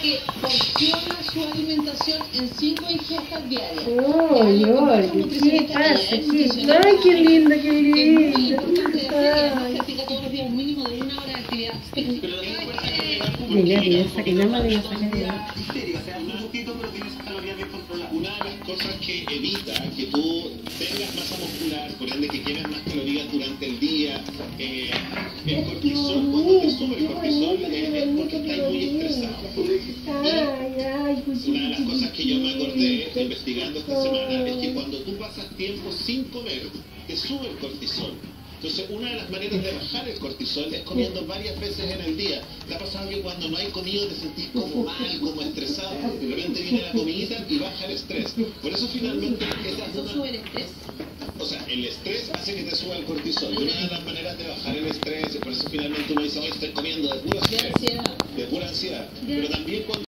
que porciona su alimentación en 5 ingestas diarias. ¡Ay, qué pasa! ¡Ay, qué linda, qué linda! Es muy importante decir que además practica todos los días un mínimo de 1 hora de actividad física. Mira, esa que nada más voy a sacar de la... Una de las cosas que evita que tú tengas masa muscular, por ende que quemes más calorías durante el día, el cortisol, cuando te sube el cortisol es porque estás muy estresado. Una de las cosas que yo me acordé investigando esta semana es que cuando tú pasas tiempo sin comer, te sube el cortisol. Entonces, una de las maneras de bajar el cortisol es comiendo varias veces en el día. ¿Te ha pasado que cuando no hay comido te sentís como mal, como estresado? De repente viene la comidita y baja el estrés. Por eso finalmente ¿Eso sube el estrés? o sea, el estrés hace que te suba el cortisol. Y una de las maneras de bajar el estrés, por eso finalmente uno dice, hoy estoy comiendo de pura ansiedad. Pero también cuando